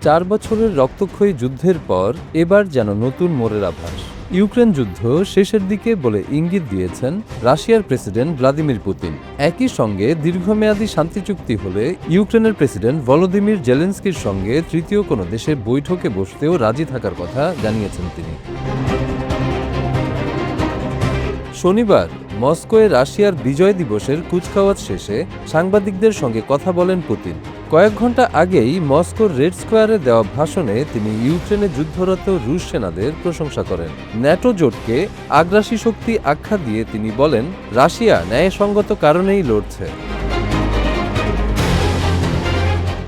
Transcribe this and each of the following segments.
4 বছরের রক্তক্ষয়ী যুদ্ধের পর এবার যেন নতুন মোড়ের আভাস। ইউক্রেন যুদ্ধ শেষের দিকে বলে ইঙ্গিত দিয়েছেন রাশিয়ার প্রেসিডেন্ট ভ্লাদিমির পুতিন। একই সঙ্গে দীর্ঘমেয়াদী শান্তি চুক্তি হলে ইউক্রেনের প্রেসিডেন্ট ভলোদিমির জেলেনস্কির সঙ্গে তৃতীয় কোনো দেশে বৈঠকে বসতেও রাজি থাকার কথা জানিয়েছেন তিনি। শনিবার মস্কোয় রাশিয়ার বিজয় দিবসের কুচকাওয়াজ শেষে সাংবাদিকদের সঙ্গে কথা বলেন পুতিন। কয়েক ঘন্টা আগেই মস্কোর রেড স্কোয়ারে দেওয়া ভাষণে তিনি ইউক্রেনে যুদ্ধরত রুশ সেনাদের প্রশংসা করেন। ন্যাটো জোটকে আগ্রাসী শক্তি আখ্যা দিয়ে তিনি বলেন, রাশিয়া ন্যায়সঙ্গত কারণেই লড়ছে।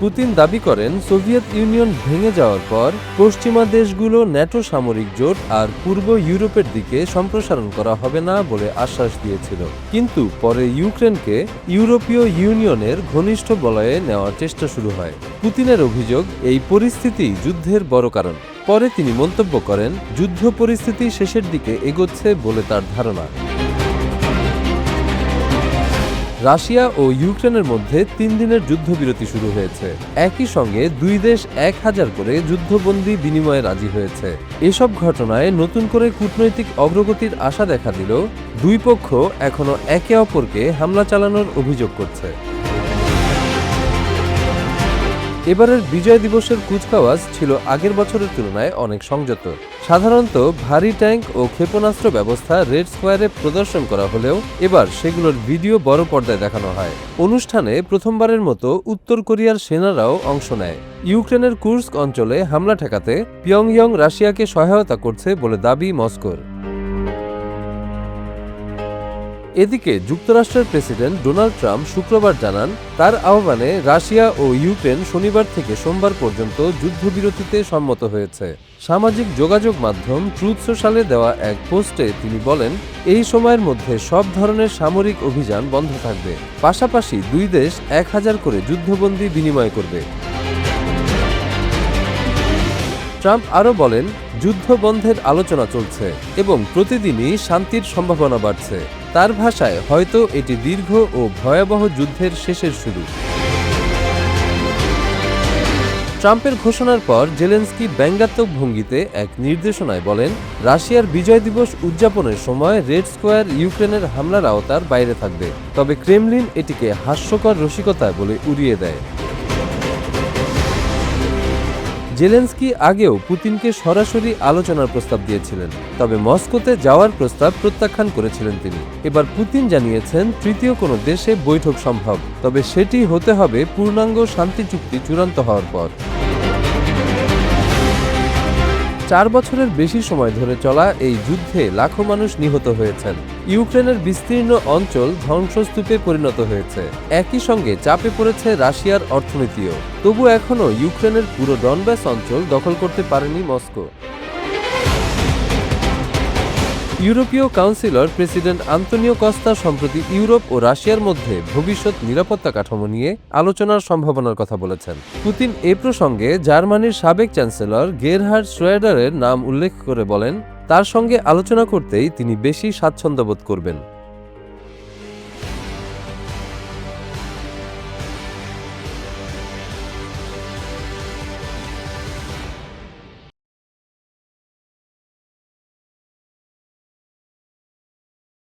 পুতিন দাবি করেন, সোভিয়েত ইউনিয়ন ভেঙে যাওয়ার পর পশ্চিমা দেশগুলো ন্যাটো সামরিক জোট আর পূর্ব ইউরোপের দিকে সম্প্রসারণ করা হবে না বলে আশ্বাস দিয়েছিল। কিন্তু পরে ইউক্রেনকে ইউরোপীয় ইউনিয়নের ঘনিষ্ঠ বলয়ে নেওয়ার চেষ্টা শুরু হয়। পুতিনের অভিযোগ, এই পরিস্থিতি যুদ্ধের বড় কারণ। পরে তিনি মন্তব্য করেন, যুদ্ধ পরিস্থিতি শেষের দিকে এগোচ্ছে বলে তার ধারণা। রাশিয়া ও ইউক্রেনের মধ্যে 3 দিনের যুদ্ধবিরতি শুরু হয়েছে। একই সঙ্গে দুই দেশ 1000 করে যুদ্ধবন্দী বিনিময়ে রাজি হয়েছে। এসব ঘটনায় নতুন করে কূটনৈতিক অগ্রগতির আশা দেখা দিলেও দুই পক্ষ এখনো একে অপরকে হামলা চালানোর অভিযোগ করছে। এবারের বিজয় দিবসের কুচকাওয়াজ ছিল আগের বছরের তুলনায় অনেক সংযত। সাধারণত ভারী ট্যাঙ্ক ও ক্ষেপণাস্ত্র ব্যবস্থা রেড স্কোয়ারে প্রদর্শন করা হলেও এবার সেগুলোর ভিডিও বড় পর্দায় দেখানো হয়। অনুষ্ঠানে প্রথমবারের মতো উত্তর কোরিয়ার সেনারাও অংশ নেয়। ইউক্রেনের কুর্স্ক অঞ্চলে হামলা ঠেকাতে পিয়ংইয়ং রাশিয়াকে সহায়তা করছে বলে দাবি মস্কোর। এদিকে যুক্তরাষ্ট্রের প্রেসিডেন্ট ডোনাল্ড ট্রাম্প শুক্রবার জানান, তার আহ্বানে রাশিয়া ও ইউক্রেন শনিবার থেকে সোমবার পর্যন্ত যুদ্ধবিরতিতে সম্মত হয়েছে। সামাজিক যোগাযোগ মাধ্যম ট্রুথ সোশ্যালে দেওয়া এক পোস্টে তিনি বলেন, এই সময়ের মধ্যে সব ধরনের সামরিক অভিযান বন্ধ থাকবে। পাশাপাশি দুই দেশ 1000 করে যুদ্ধবন্দী বিনিময় করবে। ট্রাম্প আরও বলেন, যুদ্ধ বন্ধের আলোচনা চলছে এবং প্রতিদিনই শান্তির সম্ভাবনা বাড়ছে। তার ভাষায়, হয়তো এটি দীর্ঘ ও ভয়াবহ যুদ্ধের শেষের শুরু। ট্রাম্পের ঘোষণার পর জেলেনস্কি ব্যঙ্গাত্মক ভঙ্গিতে এক নির্দেশনায় বলেন, রাশিয়ার বিজয় দিবস উদযাপনের সময় রেড স্কোয়ার ইউক্রেনের হামলার আওতার বাইরে থাকবে। তবে ক্রেমলিন এটিকে হাস্যকর রসিকতা বলে উড়িয়ে দেয়। জেলেনস্কি আগেও পুতিনকে সরাসরি আলোচনার প্রস্তাব দিয়েছিলেন, তবে মস্কোতে যাওয়ার প্রস্তাব প্রত্যাখ্যান করেছিলেন তিনি। এবার পুতিন জানিয়েছেন, তৃতীয় কোনো দেশে বৈঠক সম্ভব, তবে সেটি হতে হবে পূর্ণাঙ্গ শান্তি চুক্তি চূড়ান্ত হওয়ার পর। 4 বছরের বেশি সময় ধরে চলা এই যুদ্ধে লাখো মানুষ নিহত হয়েছেন। ইউক্রেনের বিস্তীর্ণ অঞ্চল ধ্বংসস্তূপে পরিণত হয়েছে। একই সঙ্গে চাপে পড়েছে রাশিয়ার অর্থনীতিও। তবু এখনও ইউক্রেনের পুরো ডনবাস অঞ্চল দখল করতে পারেনি মস্কো। ইউরোপীয় কাউন্সিলর প্রেসিডেন্ট আন্তোনিও কস্তা সম্প্রতি ইউরোপ ও রাশিয়ার মধ্যে ভবিষ্যৎ নিরাপত্তা কাঠামো নিয়ে আলোচনার সম্ভাবনার কথা বলেছেন। পুতিন এ প্রসঙ্গে জার্মানির সাবেক চ্যান্সেলর গেরহার্ড শ্রোয়েডারের নাম উল্লেখ করে বলেন, তার সঙ্গে আলোচনা করতেই তিনি বেশি স্বাচ্ছন্দ্য বোধ করবেন।